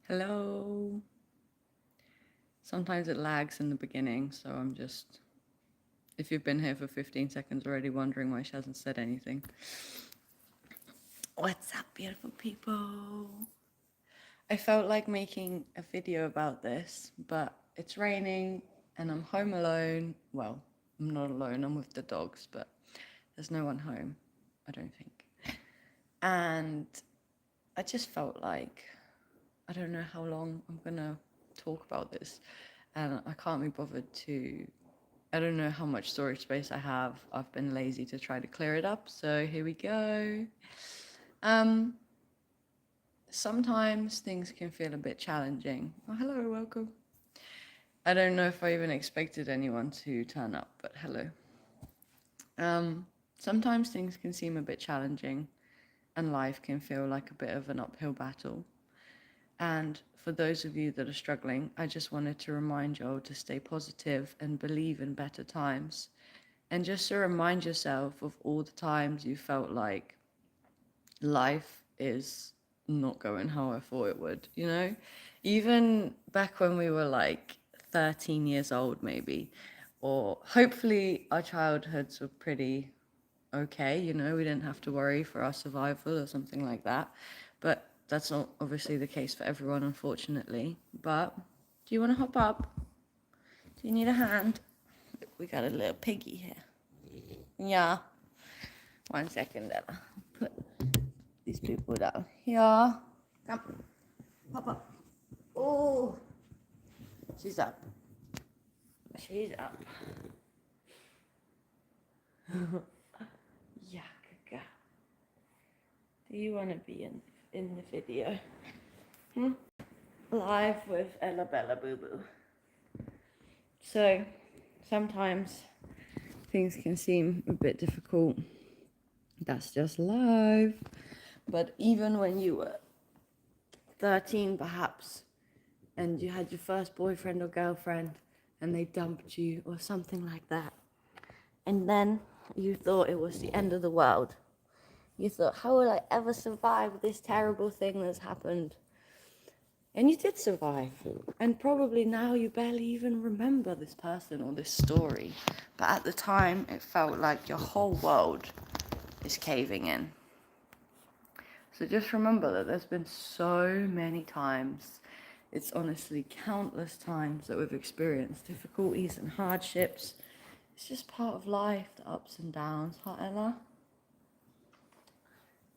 Hello. Sometimes it lags in the beginning, so if you've been here for 15 seconds already wondering why she hasn't said anything. What's up, beautiful people? I felt like making a video about this, but it's raining and I'm home alone. Well, I'm not alone, I'm with the dogs, but there's no one home, I don't think. And I just felt like I don't know how long I'm gonna talk about this, and I can't be bothered to. I don't know how much storage space I have. I've been lazy to try to clear it up, so here we go. Um, Sometimes things can feel a bit challenging. Oh, hello, welcome. I don't know if I even expected anyone to turn up, but hello. Sometimes things can seem a bit challenging, and life can feel like a bit of an uphill battle. And for those of you that are struggling, I just wanted to remind you all to stay positive and believe in better times. And just to remind yourself of all the times you felt like life is not going how I thought it would, you know? Even back when we were like 13 years old, maybe, or hopefully our childhoods were pretty okay, you know, we didn't have to worry for our survival or something like that. But that's not obviously the case for everyone, unfortunately. But do you want to hop up? Do you need a hand? We got a little piggy here. Yeah. 1 second, Ella. Put these people down. Yeah. Come. Hop up. Oh. She's up. She's up. Yeah, good girl. Do you want to be in the video? Hmm? Live with Ella Bella Boo Boo. So sometimes things can seem a bit difficult. That's just life. But even when you were 13, perhaps, and you had your first boyfriend or girlfriend and they dumped you or something like that, and then you thought it was the end of the world. You thought, how will I ever survive this terrible thing that's happened? And you did survive. And probably now you barely even remember this person or this story. But at the time, it felt like your whole world is caving in. So just remember that there's been so many times, it's honestly countless times that we've experienced difficulties and hardships. It's just part of life, the ups and downs, huh, Ella?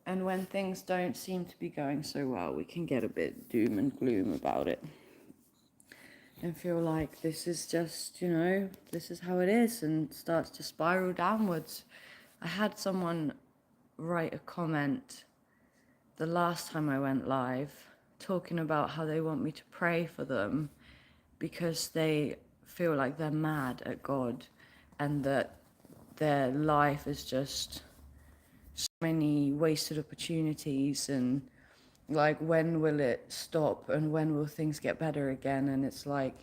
And when things don't seem to be going so well, we can get a bit doom and gloom about it and feel like this is just, this is how it is, and starts to spiral downwards. I had someone write a comment the last time I went live talking about how they want me to pray for them because they feel like they're mad at God and that their life is just so many wasted opportunities, and like, when will it stop and when will things get better again? And it's like,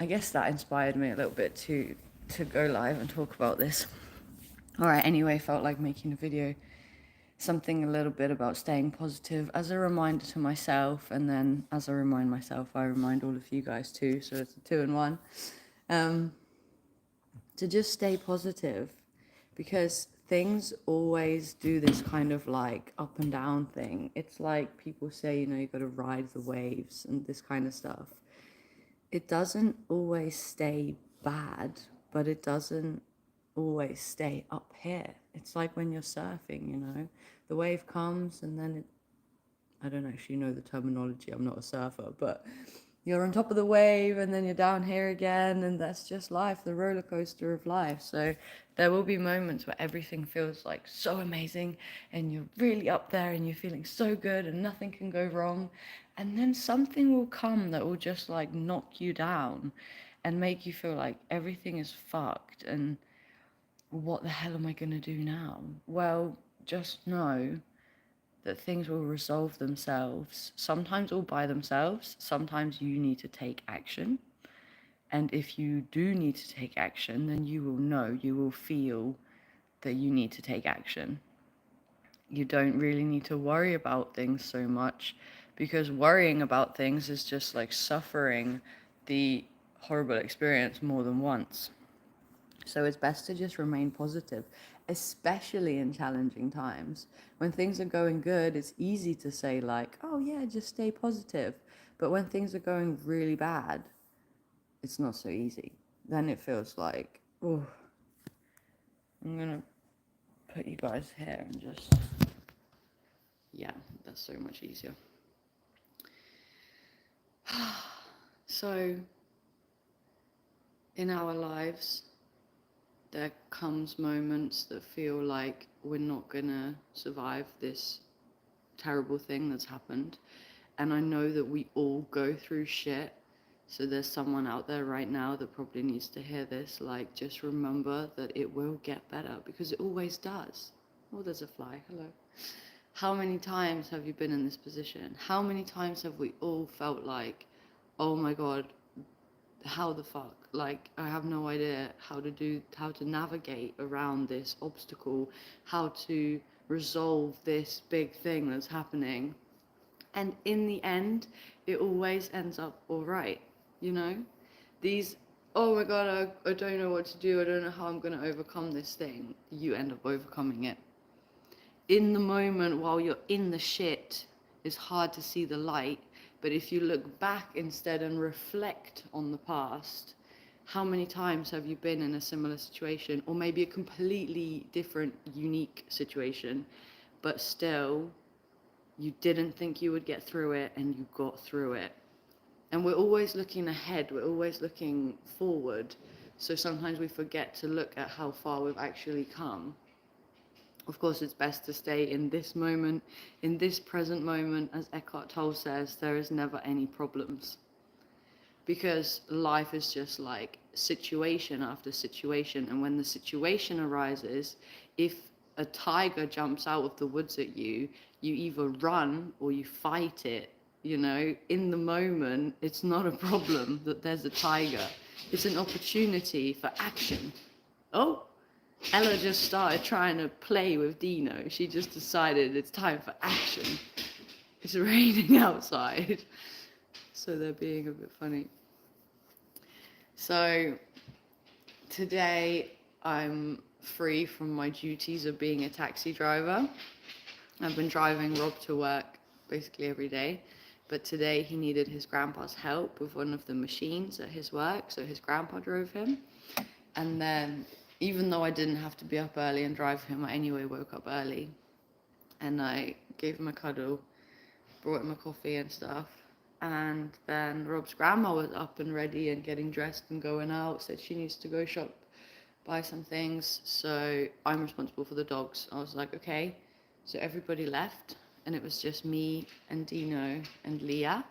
I guess that inspired me a little bit to go live and talk about this. All right, anyway, felt like making a video, something a little bit about staying positive as a reminder to myself, and then as I remind myself, I remind all of you guys too, so it's a 2-in-1. To just stay positive, because things always do this kind of like up and down thing. It's like people say, you got to ride the waves and this kind of stuff. It doesn't always stay bad, but it doesn't always stay up here. It's like when you're surfing, the wave comes and then I don't actually know the terminology, I'm not a surfer, but you're on top of the wave and then you're down here again, and that's just life, the roller coaster of life. So there will be moments where everything feels like so amazing and you're really up there and you're feeling so good and nothing can go wrong, and then something will come that will just like knock you down and make you feel like everything is fucked and what the hell am I going to do now? Well, just know that things will resolve themselves, sometimes all by themselves, sometimes you need to take action. And if you do need to take action, then you will know, you will feel that you need to take action. You don't really need to worry about things so much because worrying about things is just like suffering the horrible experience more than once. So it's best to just remain positive, especially in challenging times. When things are going good, it's easy to say, like, oh yeah, just stay positive. But when things are going really bad, it's not so easy. Then it feels like, oh, I'm gonna put you guys here and just, yeah, that's so much easier. So, in our lives, there comes moments that feel like we're not gonna survive this terrible thing that's happened. And I know that we all go through shit. So there's someone out there right now that probably needs to hear this. Like, just remember that it will get better, because it always does. Oh, there's a fly. Hello. How many times have you been in this position? How many times have we all felt like, oh my God, how the fuck? Like, I have no idea how to navigate around this obstacle, how to resolve this big thing that's happening. And in the end, it always ends up all right, you know? These, oh my God, I don't know what to do, I don't know how I'm going to overcome this thing. You end up overcoming it. In the moment, while you're in the shit, it's hard to see the light. But if you look back instead and reflect on the past, how many times have you been in a similar situation, or maybe a completely different, unique situation, but still you didn't think you would get through it and you got through it? And we're always looking ahead, we're always looking forward. So sometimes we forget to look at how far we've actually come. Of course, it's best to stay in this moment, in this present moment. As Eckhart Tolle says, there is never any problems. Because life is just like situation after situation. And when the situation arises, if a tiger jumps out of the woods at you, you either run or you fight it. You know, in the moment, it's not a problem that there's a tiger. It's an opportunity for action. Oh, Ella just started trying to play with Dino. She just decided it's time for action. It's raining outside, so they're being a bit funny. So today I'm free from my duties of being a taxi driver. I've been driving Rob to work basically every day, but today he needed his grandpa's help with one of the machines at his work, so his grandpa drove him. And then, even though I didn't have to be up early and drive him, I anyway woke up early. And I gave him a cuddle, brought him a coffee and stuff. And then Rob's grandma was up and ready and getting dressed and going out, said she needs to go shop, buy some things. So I'm responsible for the dogs. I was like, okay. So everybody left, and it was just me and Dino and Leah.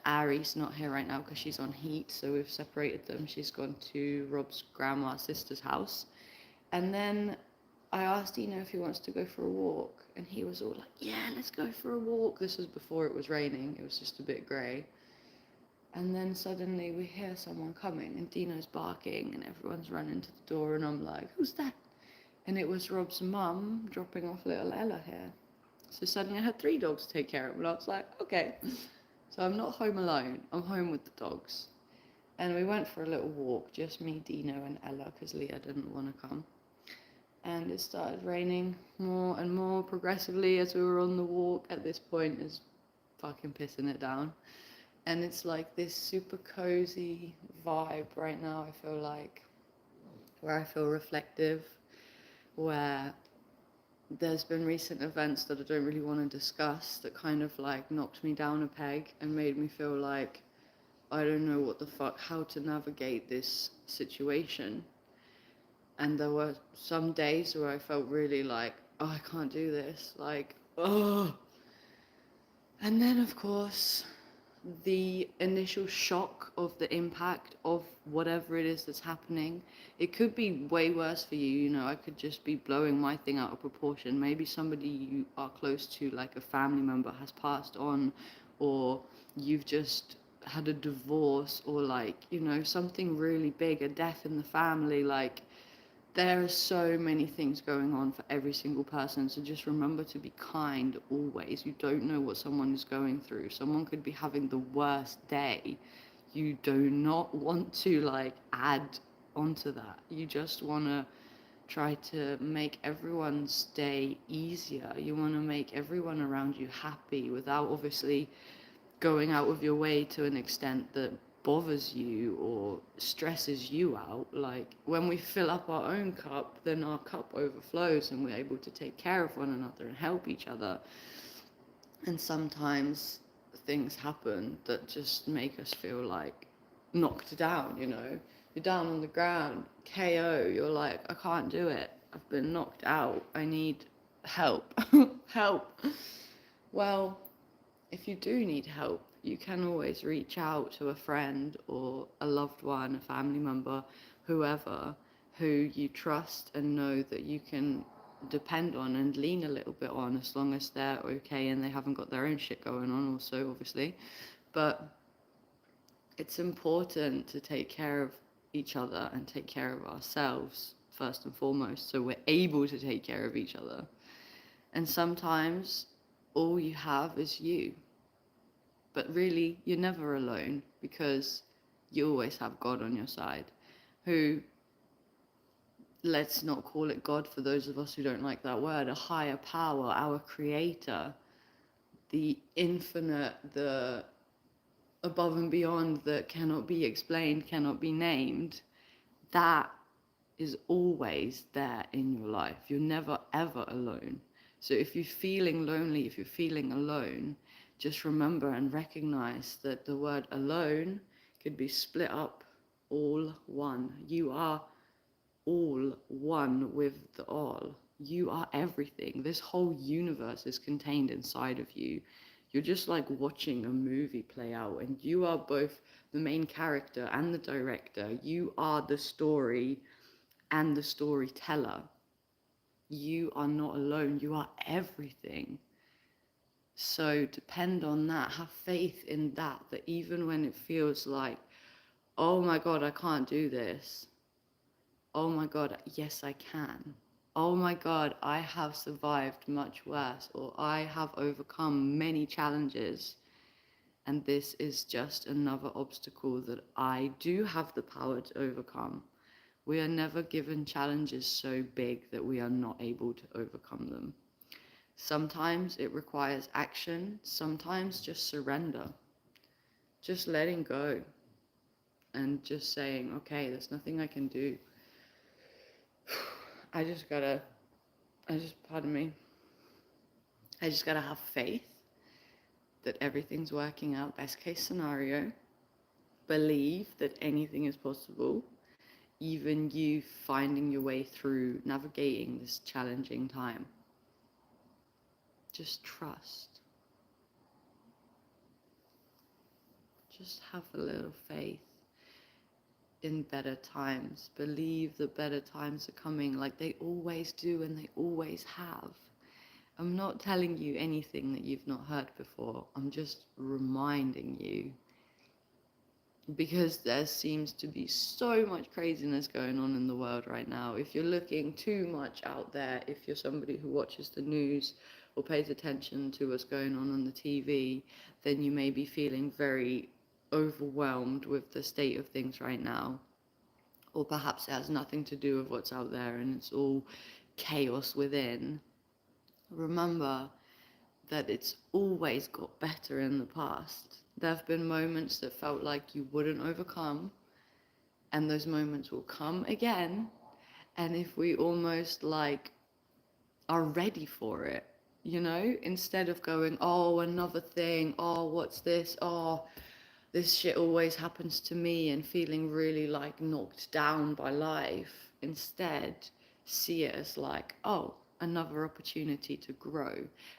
Ari's not here right now because she's on heat, so we've separated them. She's gone to Rob's grandma's sister's house. And then I asked Dino if he wants to go for a walk, and he was all like, yeah, let's go for a walk. This was before it was raining. It was just a bit grey. And then suddenly we hear someone coming, and Dino's barking, and everyone's running to the door, and I'm like, who's that? And it was Rob's mum dropping off little Ella here. So suddenly I had 3 dogs to take care of, and I was like, okay. So I'm not home alone, I'm home with the dogs. And we went for a little walk, just me, Dino and Ella, because Leah didn't want to come. And it started raining more and more progressively as we were on the walk. At this point, it's fucking pissing it down. And it's like this super cozy vibe right now, I feel like, where I feel reflective, where there's been recent events that I don't really want to discuss that kind of like knocked me down a peg and made me feel like I don't know what the fuck, how to navigate this situation. And there were some days where I felt really like, oh, I can't do this, like, oh. And then, of course, the initial shock of the impact of whatever it is that's happening. It could be way worse for you, you know, I could just be blowing my thing out of proportion. Maybe somebody you are close to, like a family member, has passed on, or you've just had a divorce, or like, you know, something really big, a death in the family. Like, There are so many things going on for every single person, so just remember to be kind always. You don't know what someone is going through. Someone could be having the worst day. You do not want to like add onto that. You just want to try to make everyone's day easier. You want to make everyone around you happy without obviously going out of your way to an extent that bothers you or stresses you out. Like when we fill up our own cup, then our cup overflows and we're able to take care of one another and help each other. And sometimes things happen that just make us feel like knocked down, you know. You're down on the ground, KO, you're like, I can't do it. I've been knocked out. I need help. Help. Well, if you do need help, you can always reach out to a friend or a loved one, a family member, whoever, who you trust and know that you can depend on and lean a little bit on, as long as they're okay and they haven't got their own shit going on also, obviously. But it's important to take care of each other and take care of ourselves first and foremost, so we're able to take care of each other. And sometimes all you have is you. But really, you're never alone, because you always have God on your side, who, let's not call it God for those of us who don't like that word, a higher power, our creator, the infinite, the above and beyond that cannot be explained, cannot be named, that is always there in your life. You're never ever alone. So if you're feeling lonely, if you're feeling alone, just remember and recognize that the word alone could be split up, all one. You are all one with the all. You are everything. This whole universe is contained inside of you. You're just like watching a movie play out, and you are both the main character and the director. You are the story and the storyteller. You are not alone. You are everything. So depend on that. Have faith in that, that even when it feels like, oh my God, I can't do this. Oh my God, yes, I can. Oh my God, I have survived much worse, or I have overcome many challenges. And this is just another obstacle that I do have the power to overcome. We are never given challenges so big that we are not able to overcome them. Sometimes it requires action, sometimes just surrender. Just letting go and just saying, okay, there's nothing I can do. Pardon me. I just gotta have faith that everything's working out, best case scenario. Believe that anything is possible, even you finding your way through navigating this challenging time. Just trust. Just have a little faith in better times. Believe that better times are coming, like they always do and they always have. I'm not telling you anything that you've not heard before. I'm just reminding you, because there seems to be so much craziness going on in the world right now. If you're looking too much out there, if you're somebody who watches the news or pays attention to what's going on the TV, then you may be feeling very overwhelmed with the state of things right now. Or perhaps it has nothing to do with what's out there and it's all chaos within. Remember that it's always got better in the past. There have been moments that felt like you wouldn't overcome, and those moments will come again. And if we almost like are ready for it, you know, instead of going, oh, another thing, oh, what's this, oh, this shit always happens to me, and feeling really like knocked down by life, instead see it as like, oh, another opportunity to grow,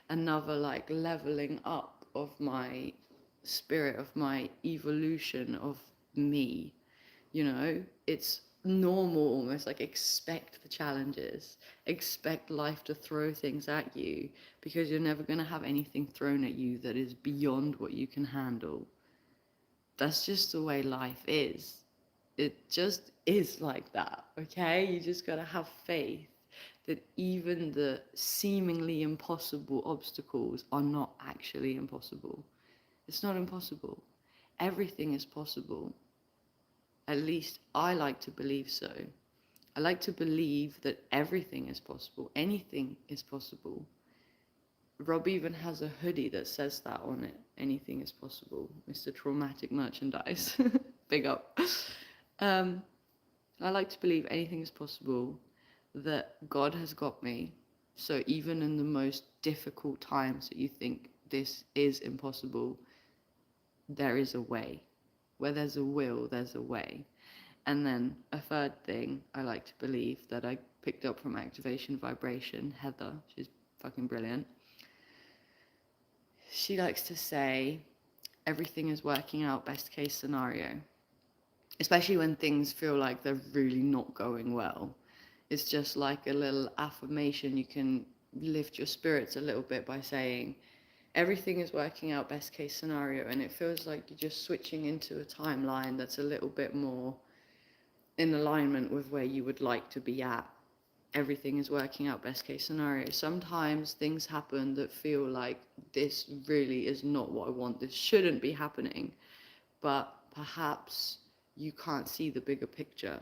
another like leveling up of my spirit, of my evolution of me. You know, it's normal, almost like expect the challenges, expect life to throw things at you, because you're never going to have anything thrown at you that is beyond what you can handle. That's just the way life is. It just is like that, okay? You just gotta have faith that even the seemingly impossible obstacles are not actually impossible. It's not impossible. Everything is possible. At least I like to believe so. I like to believe that everything is possible. Anything is possible. Rob even has a hoodie that says that on it. Anything is possible. Mr. Traumatic Merchandise. Big up. Um, I like to believe anything is possible, that God has got me. So even in the most difficult times that you think this is impossible, there is a way. Where there's a will, there's a way. And then a third thing I like to believe that I picked up from Activation Vibration, Heather, she's fucking brilliant. She likes to say everything is working out best case scenario, especially when things feel like they're really not going well. It's just like a little affirmation. You can lift your spirits a little bit by saying everything is working out best case scenario, and it feels like you're just switching into a timeline that's a little bit more in alignment with where you would like to be at. Everything is working out best case scenario. Sometimes things happen that feel like this really is not what I want, this shouldn't be happening, but perhaps you can't see the bigger picture.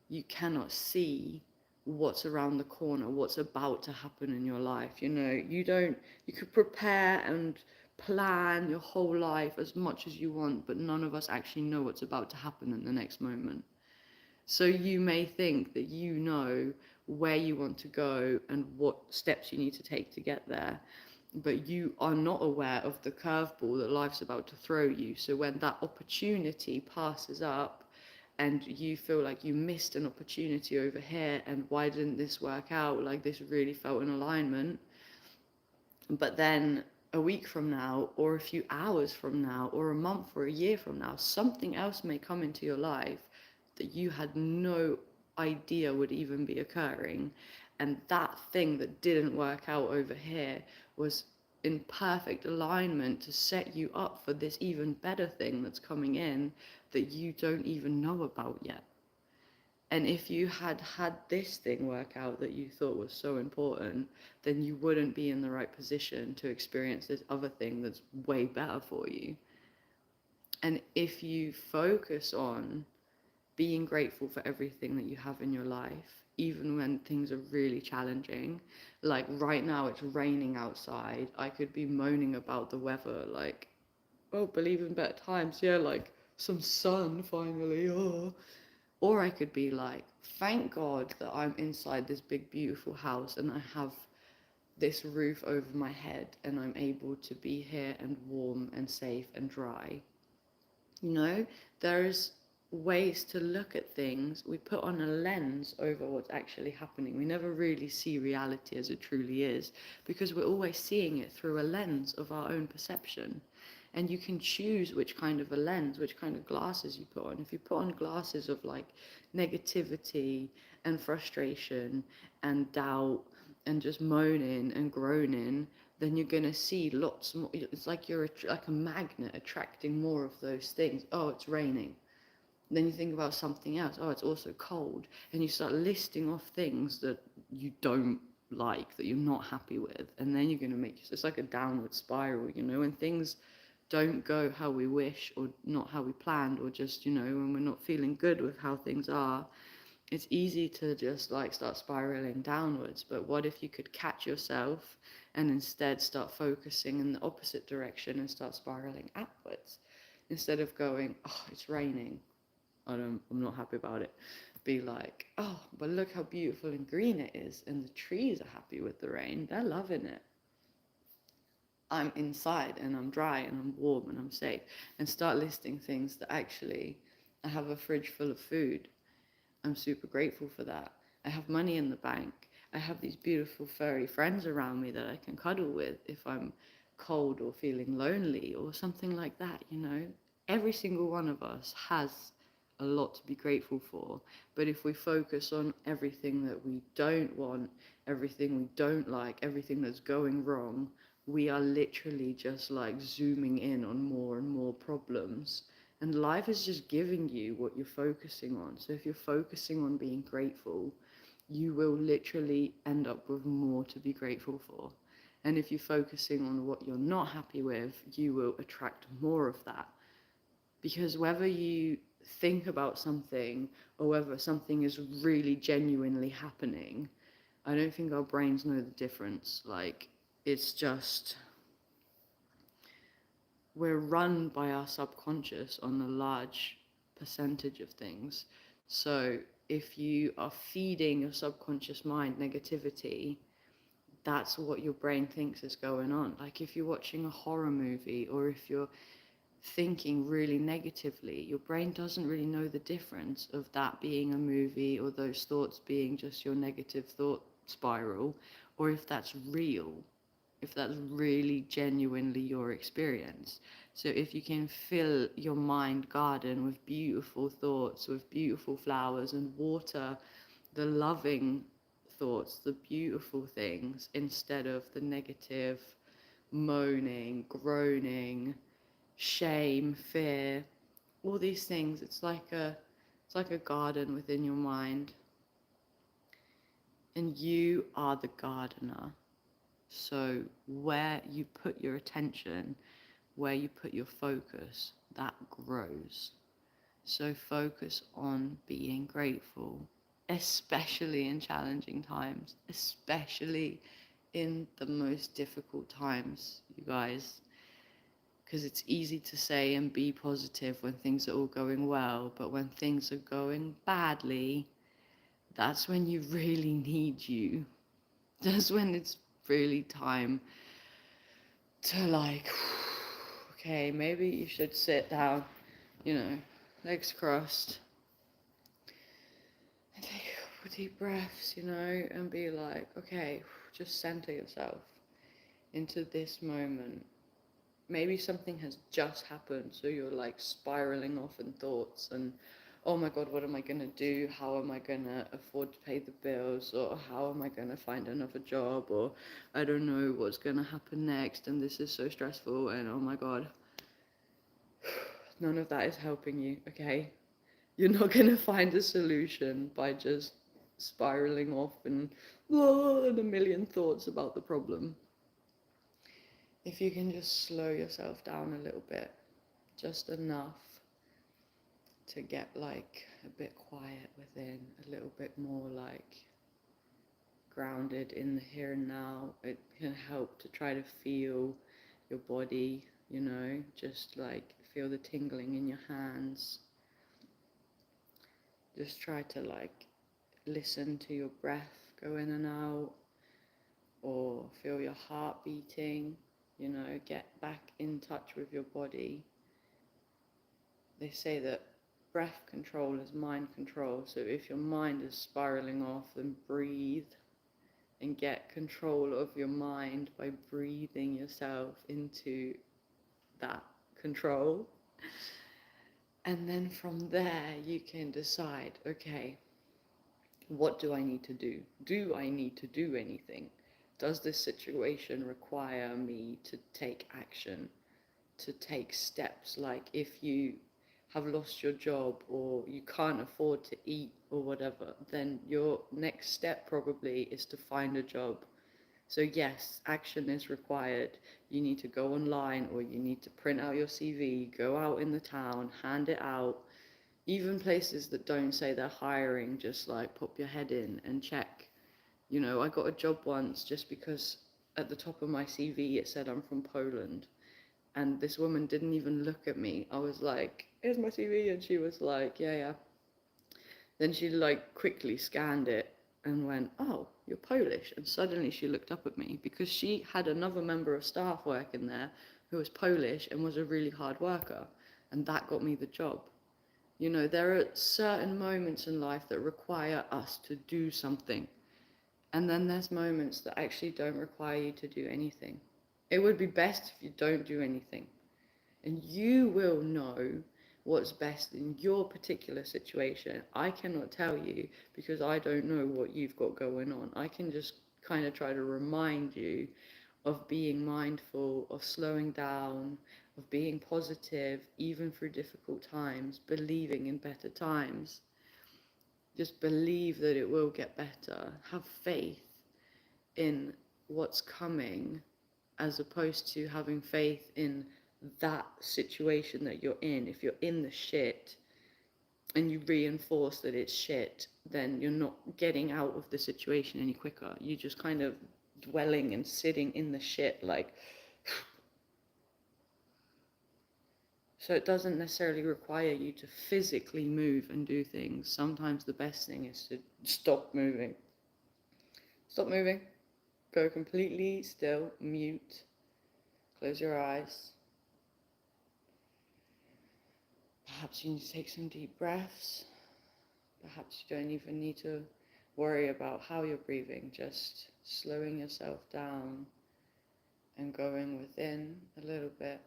You cannot see what's around the corner, what's about to happen in your life. You know, you could prepare and plan your whole life as much as you want, but none of us actually know what's about to happen in the next moment. So you may think that you know where you want to go and what steps you need to take to get there, but you are not aware of the curveball that life's about to throw you. So when that opportunity passes up and you feel like you missed an opportunity over here, and why didn't this work out? Like, this really felt in alignment. But then a week from now, or a few hours from now, or a month or a year from now, something else may come into your life that you had no idea would even be occurring. And that thing that didn't work out over here was in perfect alignment to set you up for this even better thing that's coming in that you don't even know about yet. And if you had had this thing work out that you thought was so important, then you wouldn't be in the right position to experience this other thing that's way better for you. And if you focus on being grateful for everything that you have in your life, even when things are really challenging, like right now it's raining outside, I could be moaning about the weather, like, oh, believe in better times, yeah, like some sun finally, oh. Or I could be like, thank God that I'm inside this big, beautiful house and I have this roof over my head and I'm able to be here and warm and safe and dry. You know, there's ways to look at things. We put on a lens over what's actually happening. We never really see reality as it truly is because we're always seeing it through a lens of our own perception. And you can choose which kind of a lens, which kind of glasses you put on. If you put on glasses of like negativity and frustration and doubt and just moaning and groaning, then you're going to see lots more. It's like you're like a magnet attracting more of those things. Oh, it's raining. Then you think about something else. Oh, it's also cold. And you start listing off things that you don't like, that you're not happy with. And then you're going to make, it's like a downward spiral, you know, when things don't go how we wish or not how we planned, or just, you know, when we're not feeling good with how things are, it's easy to just like start spiraling downwards. But what if you could catch yourself and instead start focusing in the opposite direction and start spiraling upwards? Instead of going, oh, it's raining, I'm not happy about it. Be like, oh, but look how beautiful and green it is, and the trees are happy with the rain, they're loving it. I'm inside and I'm dry and I'm warm and I'm safe. And start listing things that actually, I have a fridge full of food. I'm super grateful for that. I have money in the bank. I have these beautiful furry friends around me that I can cuddle with if I'm cold or feeling lonely or something like that, you know. Every single one of us has a lot to be grateful for. But if we focus on everything that we don't want, everything we don't like, everything that's going wrong, we are literally just like zooming in on more and more problems And life is just giving you what you're focusing on. So if you're focusing on being grateful, you will literally end up with more to be grateful for. And if you're focusing on what you're not happy with, you will attract more of that. Because whether you think about something or whether something is really genuinely happening, I don't think our brains know the difference. Like, it's just, we're run by our subconscious on a large percentage of things. So if you are feeding your subconscious mind negativity, that's what your brain thinks is going on. Like if you're watching a horror movie or if you're thinking really negatively, your brain doesn't really know the difference of that being a movie or those thoughts being just your negative thought spiral, or if that's real, if that's really genuinely your experience. So if you can fill your mind garden with beautiful thoughts, with beautiful flowers, and water the loving thoughts, the beautiful things, instead of the negative, moaning, groaning, shame, fear, all these things, it's like a garden within your mind. And you are the gardener. So where you put your attention, where you put your focus, that grows. So focus on being grateful, especially in challenging times, especially in the most difficult times, you guys. Because it's easy to say and be positive when things are all going well, but when things are going badly, that's when you really need you. That's when it's really time to like, okay, maybe you should sit down, legs crossed, and take a couple deep breaths, and be like, okay, just center yourself into this moment. Maybe something has just happened, so you're like spiraling off in thoughts and, oh my God, what am I going to do? How am I going to afford to pay the bills? Or how am I going to find another job? Or I don't know what's going to happen next, and this is so stressful, and oh my God. None of that is helping you, okay? You're not going to find a solution by just spiraling off and a million thoughts about the problem. If you can just slow yourself down a little bit, just enough to get like a bit quiet within, a little bit more like grounded in the here and now, it can help to try to feel your body, just like feel the tingling in your hands. Just try to like listen to your breath go in and out, or feel your heart beating, get back in touch with your body. They say that breath control is mind control. So if your mind is spiraling off, then breathe and get control of your mind by breathing yourself into that control. And then from there, you can decide, okay, what do I need to do? Do I need to do anything? Does this situation require me to take action, to take steps? Like if you have lost your job or you can't afford to eat or whatever, then your next step probably is to find a job. So yes, action is required. You need to go online, or you need to print out your CV, go out in the town, hand it out. Even places that don't say they're hiring, just like pop your head in and check. I got a job once just because at the top of my CV it said I'm from Poland. And this woman didn't even look at me. I was like, here's my CV. And she was like, yeah, yeah. Then she like quickly scanned it and went, oh, you're Polish. And suddenly she looked up at me because she had another member of staff working there who was Polish and was a really hard worker. And that got me the job. There are certain moments in life that require us to do something. And then there's moments that actually don't require you to do anything. It would be best if you don't do anything. And you will know what's best in your particular situation. I cannot tell you because I don't know what you've got going on. I can just kind of try to remind you of being mindful, of slowing down, of being positive, even through difficult times, believing in better times. Just believe that it will get better. Have faith in what's coming, as opposed to having faith in that situation that you're in. If you're in the shit and you reinforce that it's shit, then you're not getting out of the situation any quicker. You're just kind of dwelling and sitting in the shit, like. So it doesn't necessarily require you to physically move and do things. Sometimes the best thing is to stop moving. Stop moving. Go completely still, mute. Close your eyes. Perhaps you need to take some deep breaths. Perhaps you don't even need to worry about how you're breathing, just slowing yourself down and going within a little bit.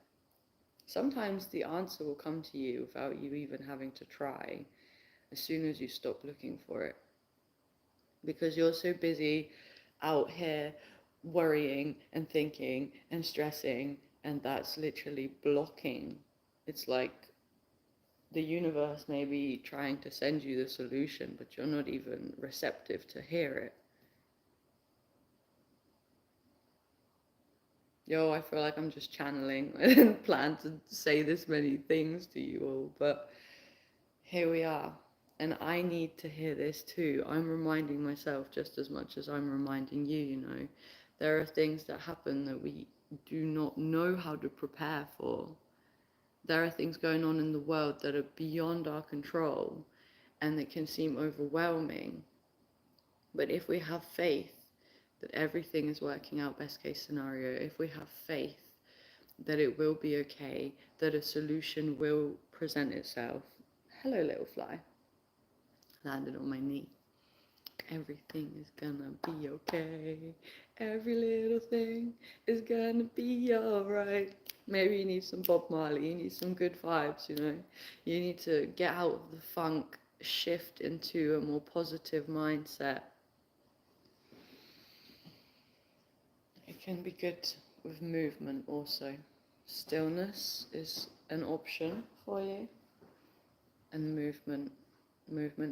Sometimes the answer will come to you without you even having to try, as soon as you stop looking for it. Because you're so busy out here worrying and thinking and stressing, and that's literally blocking. It's like the universe may be trying to send you the solution, but you're not even receptive to hear it. Yo, I feel like I'm just channeling. I didn't plan to say this many things to you all, but here we are. And I need to hear this too. I'm reminding myself just as much as I'm reminding you, you know. There are things that happen that we do not know how to prepare for. There are things going on in the world that are beyond our control and that can seem overwhelming. But if we have faith that everything is working out best case scenario, if we have faith that it will be okay, that a solution will present itself. Hello, little fly. Landed on my knee. Everything is gonna be okay. Every little thing is gonna be alright. Maybe you need some Bob Marley, you need some good vibes, you know. You need to get out of the funk, shift into a more positive mindset. It can be good with movement also. Stillness is an option for you, and movement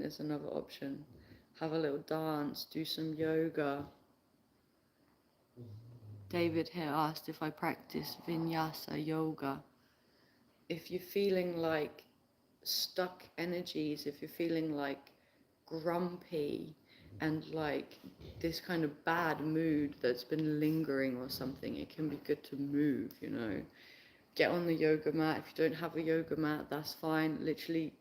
is another option. Have a little dance, do some yoga. David here asked if I practice vinyasa yoga. If you're feeling like stuck energies, if you're feeling like grumpy and like this kind of bad mood that's been lingering or something, it can be good to move, you know. Get on the yoga mat. If you don't have a yoga mat, that's fine. Literally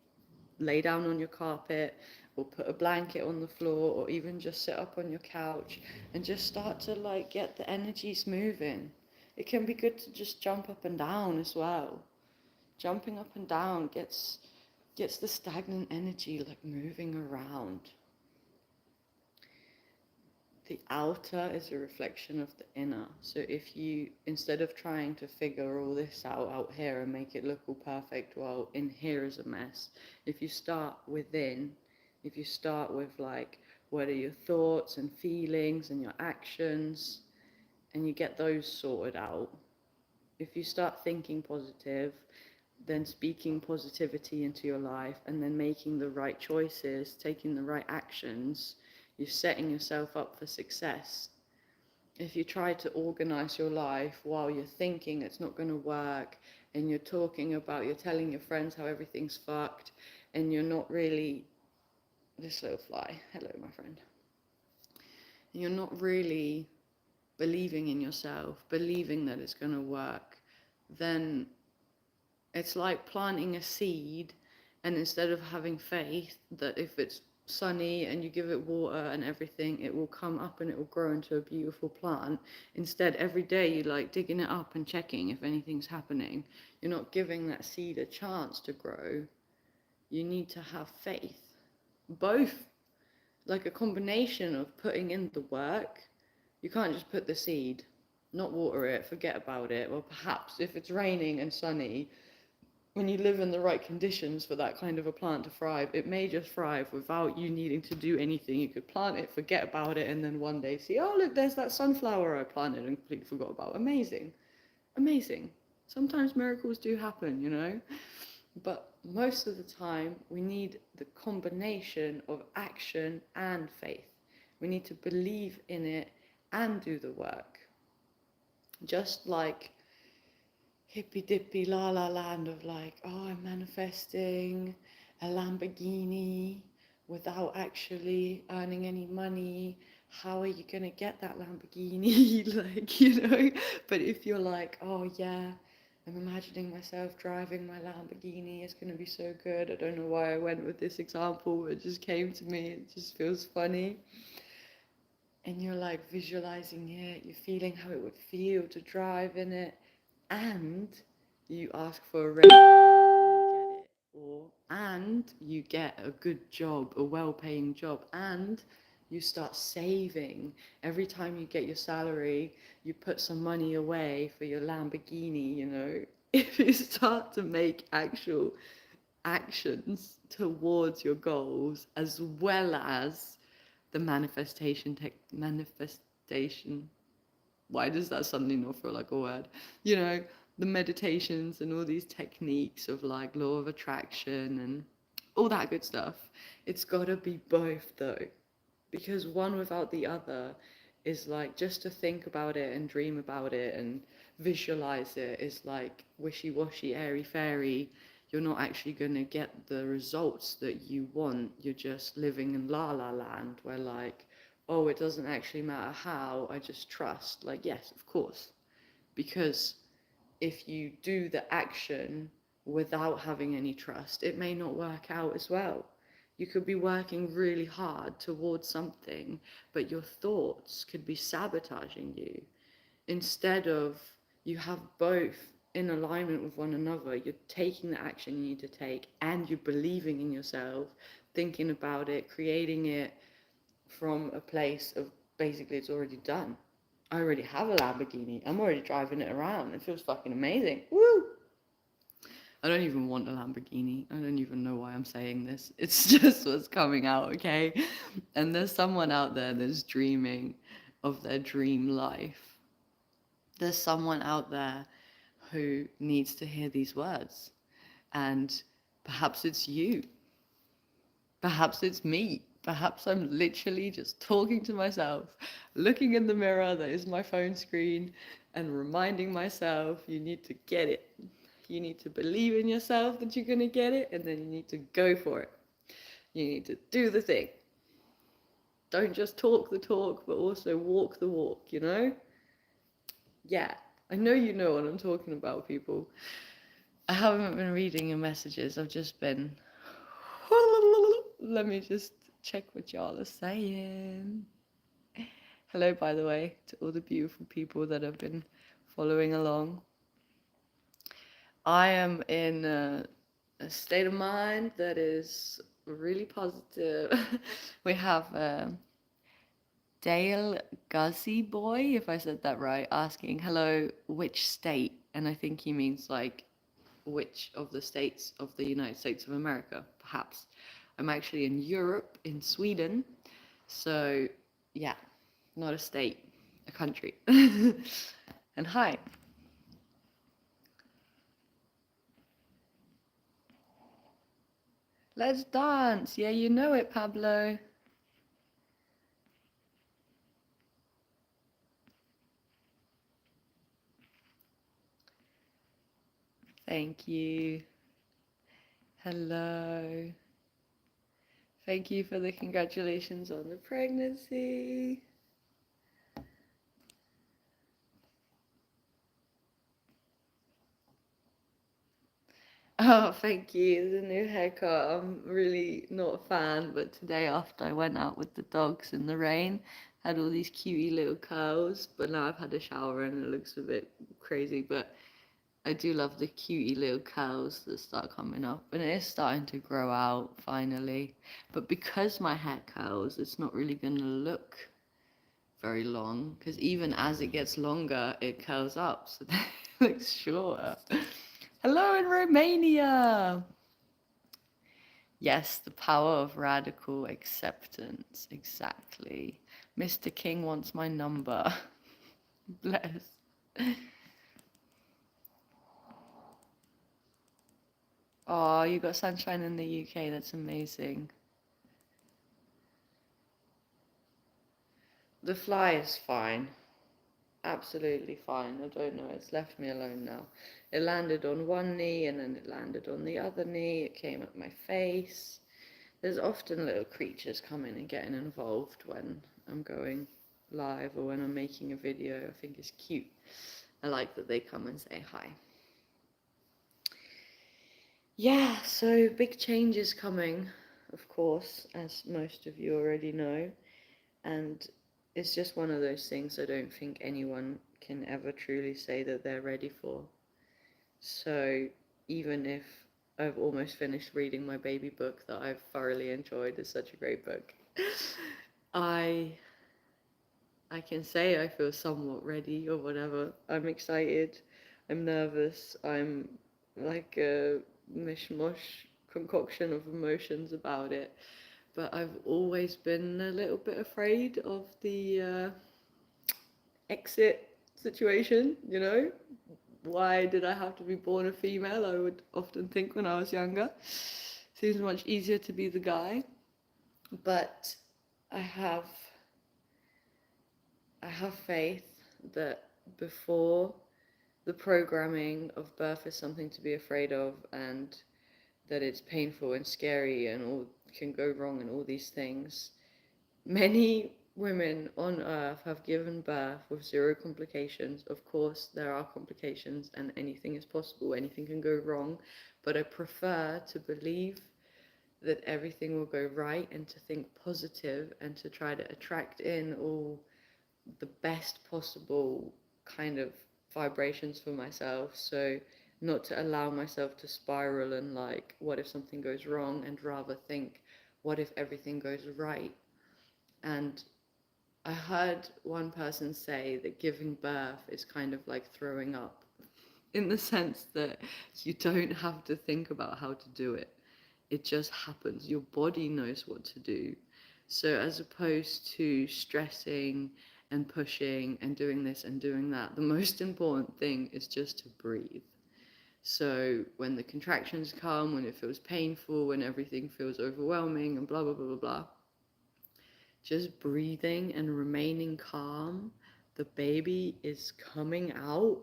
lay down on your carpet or put a blanket on the floor, or even just sit up on your couch and just start to like get the energies moving. It can be good to just jump up and down as well. Jumping up and down gets the stagnant energy like moving around. The outer is a reflection of the inner. So if you, instead of trying to figure all this out here and make it look all perfect, well, in here is a mess. If you start within, if you start with like, what are your thoughts and feelings and your actions, and you get those sorted out. If you start thinking positive, then speaking positivity into your life, and then making the right choices, taking the right actions, you're setting yourself up for success. If you try to organize your life while you're thinking it's not going to work, and you're telling your friends how everything's fucked, and you're not really, this little fly, hello my friend, and you're not really believing in yourself, believing that it's going to work, then it's like planting a seed, and instead of having faith that if it's sunny and you give it water and everything, it will come up and it will grow into a beautiful plant. Instead, every day you like digging it up and checking if anything's happening. You're not giving that seed a chance to grow. You need to have faith. Both, like a combination of putting in the work. You can't just put the seed, not water it, forget about it. Well, perhaps if it's raining and sunny, when you live in the right conditions for that kind of a plant to thrive, it may just thrive without you needing to do anything. You could plant it, forget about it, and then one day see, oh, look, there's that sunflower I planted and completely forgot about. Amazing. Amazing. Sometimes miracles do happen, you know? But most of the time, we need the combination of action and faith. We need to believe in it and do the work. Just like hippy dippy la la land of like, oh, I'm manifesting a Lamborghini without actually earning any money. How are you gonna get that Lamborghini? Like, you know? But if you're like, oh yeah, I'm imagining myself driving my Lamborghini, it's gonna be so good. I don't know why I went with this example, but it just came to me, it just feels funny. And you're like visualizing it, you're feeling how it would feel to drive in it, and you ask for a raise and you get it, and you get a good job, a well-paying job, and you start saving. Every time you get your salary, you put some money away for your Lamborghini, you know. If you start to make actual actions towards your goals, as well as the manifestation, why does that suddenly not feel like a word? You know, the meditations and all these techniques of like law of attraction and all that good stuff. It's got to be both though, because one without the other is like, just to think about it and dream about it and visualize it is like wishy-washy, airy-fairy. You're not actually going to get the results that you want. You're just living in la la land where like, oh, it doesn't actually matter how, I just trust. Like, yes, of course, because if you do the action without having any trust, it may not work out as well. You could be working really hard towards something, but your thoughts could be sabotaging you. Instead of, you have both in alignment with one another. You're taking the action you need to take, and you're believing in yourself, thinking about it, creating it from a place of basically it's already done. I already have a Lamborghini. I'm already driving it around. It feels fucking amazing. Woo! I don't even want a Lamborghini. I don't even know why I'm saying this. It's just what's coming out, okay? And there's someone out there that's dreaming of their dream life. There's someone out there who needs to hear these words. And perhaps it's you. Perhaps it's me. Perhaps I'm literally just talking to myself, looking in the mirror that is my phone screen, and reminding myself, you need to get it. You need to believe in yourself that you're going to get it, and then you need to go for it. You need to do the thing. Don't just talk the talk, but also walk the walk, you know? Yeah, I know you know what I'm talking about, people. I haven't been reading your messages. I've just been... Let me just check what y'all are saying. Hello, by the way, to all the beautiful people that have been following along. I am in a state of mind that is really positive. We have Dale Guzzy Boy, if I said that right, asking, hello, which state? And I think he means like, which of the states of the United States of America, perhaps. I'm actually in Europe, in Sweden. So, yeah, not a state, a country. And hi. Let's dance. Yeah, you know it, Pablo. Thank you. Hello. Thank you for the congratulations on the pregnancy. Oh, thank you. The new haircut. I'm really not a fan, but today after I went out with the dogs in the rain, had all these cutie little curls, but now I've had a shower and it looks a bit crazy, but I do love the cutie little curls that start coming up, and it is starting to grow out finally. But because my hair curls, it's not really going to look very long, because even as it gets longer, it curls up, so it looks shorter. Hello in Romania. Yes, the power of radical acceptance. Exactly. Mr. King wants my number. Bless. Oh, you got sunshine in the UK. That's amazing. The fly is fine. Absolutely fine. I don't know. It's left me alone now. It landed on one knee and then it landed on the other knee. It came at my face. There's often little creatures coming and getting involved when I'm going live or when I'm making a video. I think it's cute. I like that they come and say hi. Yeah, so big changes coming, of course, as most of you already know. And it's just one of those things I don't think anyone can ever truly say that they're ready for. So even if I've almost finished reading my baby book that I've thoroughly enjoyed, it's such a great book, I I can say I feel somewhat ready or whatever. I'm excited, I'm nervous, I'm like a mishmash concoction of emotions about it. But I've always been a little bit afraid of the exit situation, you know? Why did I have to be born a female? I would often think when I was younger. Seems much easier to be the guy. But I have I have faith that before the programming of birth is something to be afraid of and that it's painful and scary and all can go wrong and all these things. Many women on earth have given birth with zero complications. Of course, there are complications and anything is possible, anything can go wrong, but I prefer to believe that everything will go right and to think positive and to try to attract in all the best possible kind of vibrations for myself. So not to allow myself to spiral and like, what if something goes wrong, and rather think, what if everything goes right? And I heard one person say that giving birth is kind of like throwing up, in the sense that you don't have to think about how to do it. It just happens. Your body knows what to do. So as opposed to stressing and pushing and doing this and doing that, the most important thing is just to breathe. So when the contractions come, when it feels painful, when everything feels overwhelming and blah, blah, blah, blah, blah, just breathing and remaining calm. The baby is coming out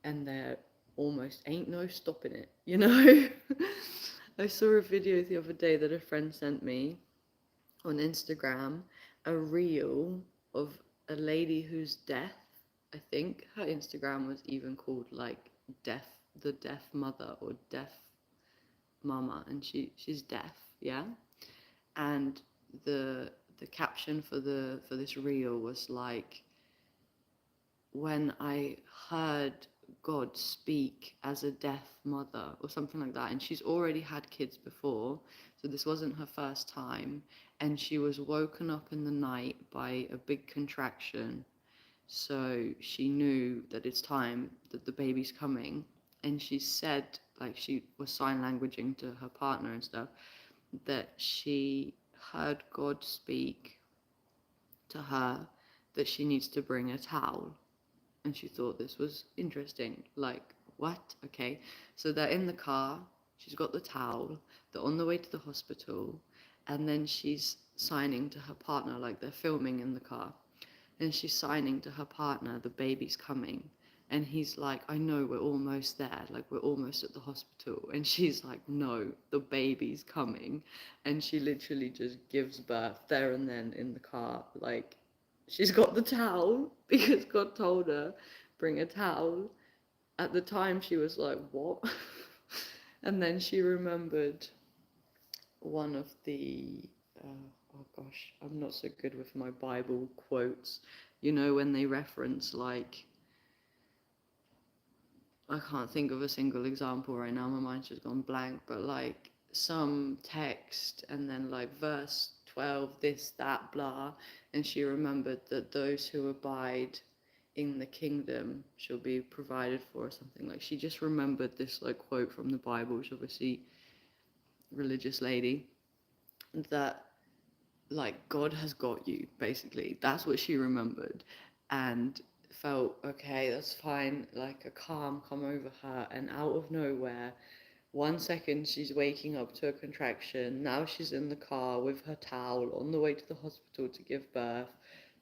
and there almost ain't no stopping it, you know? I saw a video the other day that a friend sent me on Instagram, a reel of a lady who's deaf. I think her Instagram was even called like deaf, the deaf mother or deaf mama, and she's deaf, yeah. And the the caption for this reel was like, when I heard God speak as a deaf mother or something like that. And she's already had kids before, so this wasn't her first time. And she was woken up in the night by a big contraction. So she knew that it's time, that the baby's coming. And she said, like, she was sign languaging to her partner and stuff, that she heard God speak to her that she needs to bring a towel. And she thought this was interesting. Like, what? Okay. So they're in the car. She's got the towel. They're on the way to the hospital. And then she's signing to her partner, like they're filming in the car. And she's signing to her partner, the baby's coming. And he's like, I know, we're almost there. Like, we're almost at the hospital. And she's like, no, the baby's coming. And she literally just gives birth there and then in the car. Like, she's got the towel because God told her, bring a towel. At the time, she was like, what? And then she remembered one of the, oh gosh, I'm not so good with my Bible quotes. You know, when they reference, like, I can't think of a single example right now, my mind's just gone blank, but like some text and then like verse 12, this, that, blah. And she remembered that those who abide in the kingdom she'll be provided for, or something. Like, she just remembered this like quote from the Bible, which obviously religious lady, that like God has got you, basically. That's what she remembered, and felt okay, that's fine, like a calm come over her. And out of nowhere, 1 second she's waking up to a contraction, now she's in the car with her towel on the way to the hospital to give birth,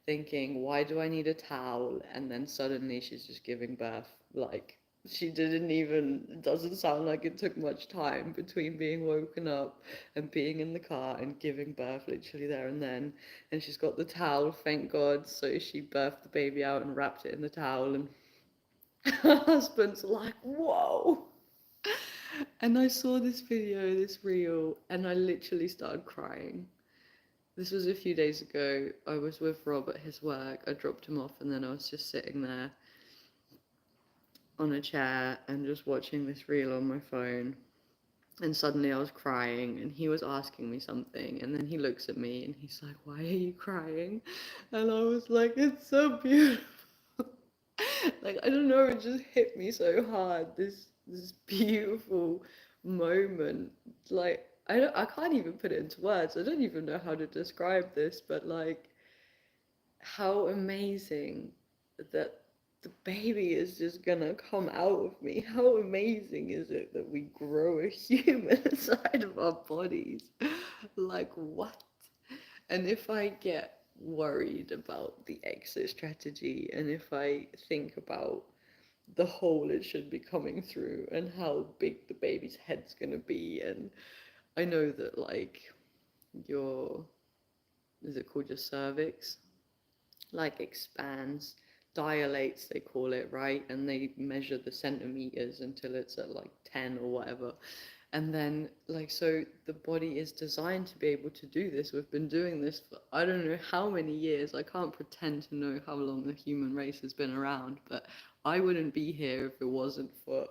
thinking, why do I need a towel? And then suddenly she's just giving birth. Like, she didn't even, it doesn't sound like it took much time between being woken up and being in the car and giving birth literally there and then. And she's got the towel, thank God. So she birthed the baby out and wrapped it in the towel. And her husband's like, whoa. And I saw this video, this reel, and I literally started crying. This was a few days ago. I was with Rob at his work. I dropped him off, and then I was just sitting there on a chair and just watching this reel on my phone. And suddenly I was crying, and he was asking me something, and then he looks at me and he's like, why are you crying? And I was like, it's so beautiful. Like, I don't know, it just hit me so hard, this beautiful moment. Like, I can't even put it into words. I don't even know how to describe this, but like, how amazing that the baby is just gonna come out of me. How amazing is it that we grow a human inside of our bodies? Like, what? And if I get worried about the exit strategy, and if I think about the hole it should be coming through and how big the baby's head's gonna be, and I know that like your, is it called your cervix, like expands, dilates, they call it, right? And they measure the centimeters until it's at like 10 or whatever. And then, like, so the body is designed to be able to do this. We've been doing this for I don't know how many years. I can't pretend to know how long the human race has been around, but I wouldn't be here if it wasn't for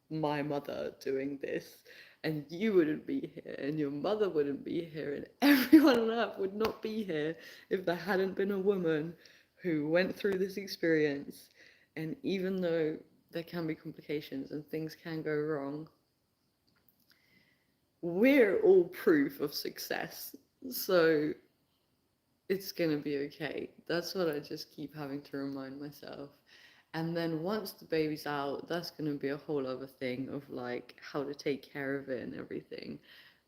my mother doing this. And you wouldn't be here, and your mother wouldn't be here, and everyone on earth would not be here if there hadn't been a woman who went through this experience. And even though there can be complications and things can go wrong, we're all proof of success. So it's gonna be okay. That's what I just keep having to remind myself. And then once the baby's out, that's gonna be a whole other thing of like how to take care of it and everything.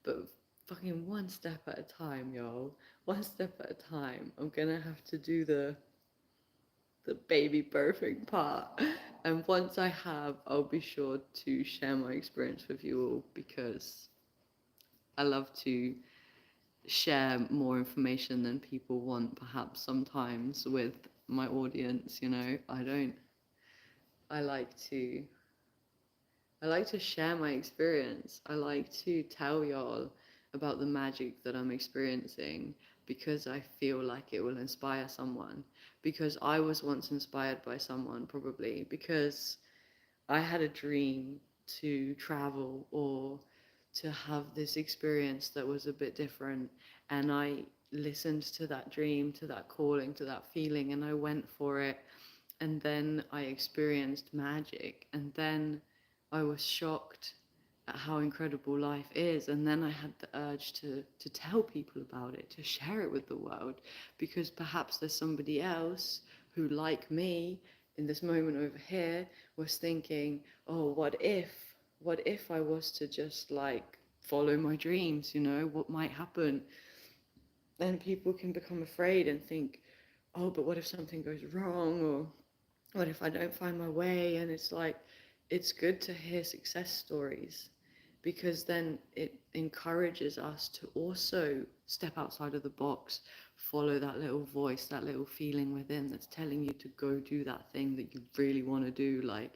But fucking one step at a time, y'all. One step at a time. I'm gonna have to do the baby birthing part. And once I have, I'll be sure to share my experience with you all, because I love to share more information than people want, perhaps sometimes, with my audience. You know, I like to I like to share my experience. I like to tell y'all about the magic that I'm experiencing, because I feel like it will inspire someone. Because I was once inspired by someone, probably because I had a dream to travel or to have this experience that was a bit different. And I listened to that dream, to that calling, to that feeling, and I went for it. And then I experienced magic. And then I was shocked at how incredible life is. And then I had the urge to tell people about it, to share it with the world, because perhaps there's somebody else who, like me, in this moment over here, was thinking, oh, what if I was to just like follow my dreams, you know, what might happen? And people can become afraid and think, oh, but what if something goes wrong? Or what if I don't find my way? And it's like, it's good to hear success stories, because then it encourages us to also step outside of the box, follow that little voice, that little feeling within that's telling you to go do that thing that you really want to do, like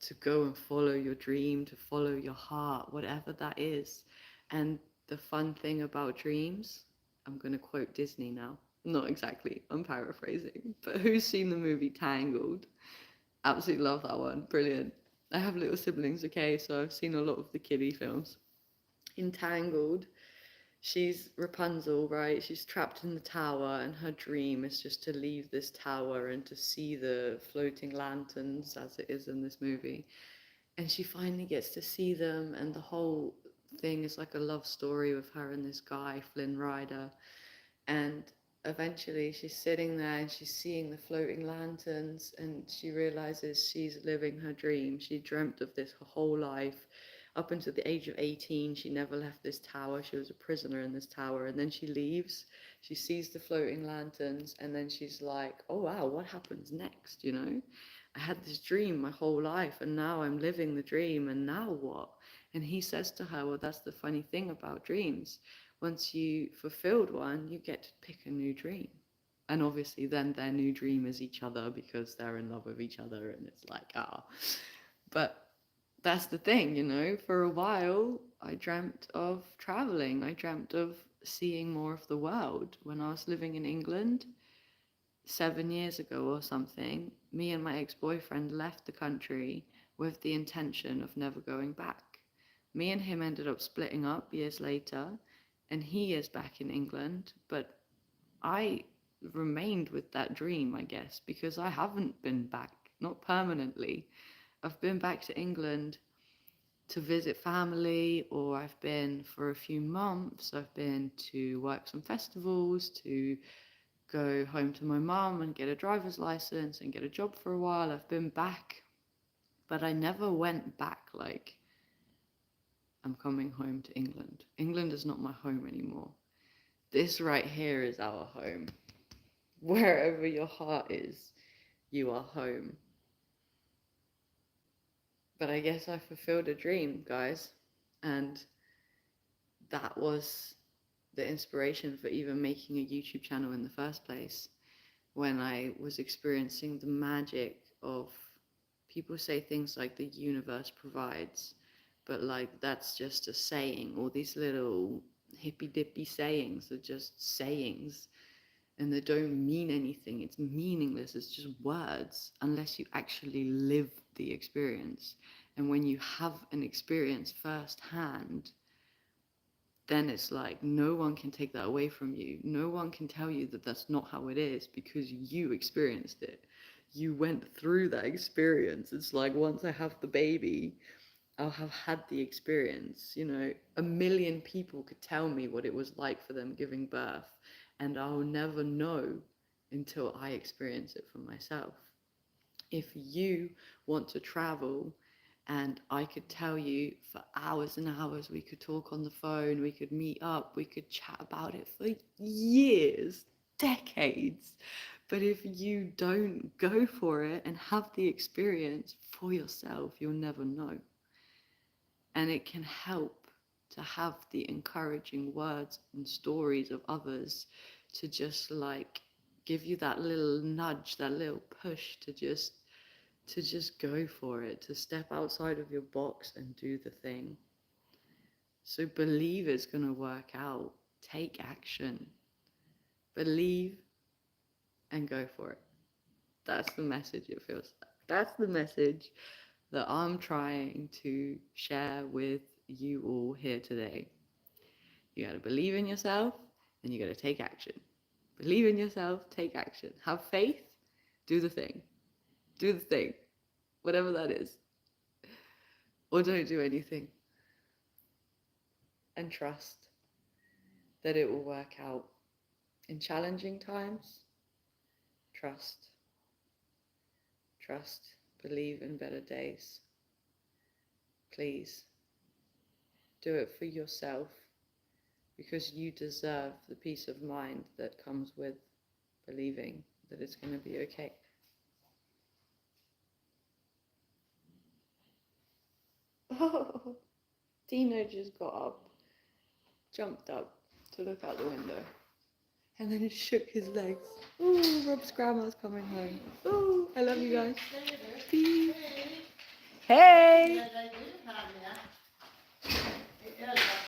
to go and follow your dream, to follow your heart, whatever that is. And the fun thing about dreams, I'm going to quote Disney now. Not exactly, I'm paraphrasing, but who's seen the movie Tangled? Absolutely love that one, brilliant. I have little siblings, okay, so I've seen a lot of the kiddie films. In Tangled, she's Rapunzel, right? She's trapped in the tower, and her dream is just to leave this tower and to see the floating lanterns, as it is in this movie. And she finally gets to see them, and the whole thing is like a love story with her and this guy, Flynn Rider. And eventually she's sitting there and she's seeing the floating lanterns, and she realizes she's living her dream. She dreamt of this her whole life. Up until the age of 18, she never left this tower. She was a prisoner in this tower. And then she leaves. She sees the floating lanterns, and then she's like, oh wow, what happens next? You know, I had this dream my whole life, and now I'm living the dream, and now what? And he says to her, well, that's the funny thing about dreams. Once you fulfilled one, you get to pick a new dream. And obviously then their new dream is each other, because they're in love with each other, and it's like, ah. But that's the thing, you know, for a while I dreamt of traveling. I dreamt of seeing more of the world. When I was living in England 7 years ago or something, me and my ex-boyfriend left the country with the intention of never going back. Me and him ended up splitting up years later, and he is back in England, but I remained with that dream, I guess, because I haven't been back, not permanently. I've been back to England to visit family, or I've been for a few months. I've been to work some festivals, to go home to my mum and get a driver's license and get a job for a while. I've been back, but I never went back like, I'm coming home to England. England is not my home anymore. This right here is our home. Wherever your heart is, you are home. But I guess I fulfilled a dream, guys. And that was the inspiration for even making a YouTube channel in the first place. When I was experiencing the magic of, people say things like the universe provides, but like that's just a saying. All these little hippy dippy sayings are just sayings, and they don't mean anything. It's meaningless. It's just words unless you actually live the experience. And when you have an experience firsthand, then it's like no one can take that away from you. No one can tell you that that's not how it is, because you experienced it. You went through that experience. It's like, once I have the baby, I'll have had the experience. You know, a million people could tell me what it was like for them giving birth, and I'll never know until I experience it for myself. If you want to travel, and I could tell you for hours and hours, we could talk on the phone, we could meet up, we could chat about it for years, decades. But if you don't go for it and have the experience for yourself, you'll never know. And it can help to have the encouraging words and stories of others to just like give you that little nudge, that little push to just go for it, to step outside of your box and do the thing. So believe it's going to work out. Take action. Believe and go for it. That's the message, it feels like. That's the message that I'm trying to share with you all here today. You got to believe in yourself, and you got to take action. Believe in yourself, take action. Have faith, do the thing. Do the thing. Whatever that is. Or don't do anything. And trust that it will work out. In challenging times, trust. Trust. Believe in better days. Please. Do it for yourself, because you deserve the peace of mind that comes with believing that it's going to be okay. Oh, Dino just got up, jumped up to look out the window, and then he shook his legs. Ooh, Rob's grandma's coming home. Ooh, I love you guys. Peace. Hey!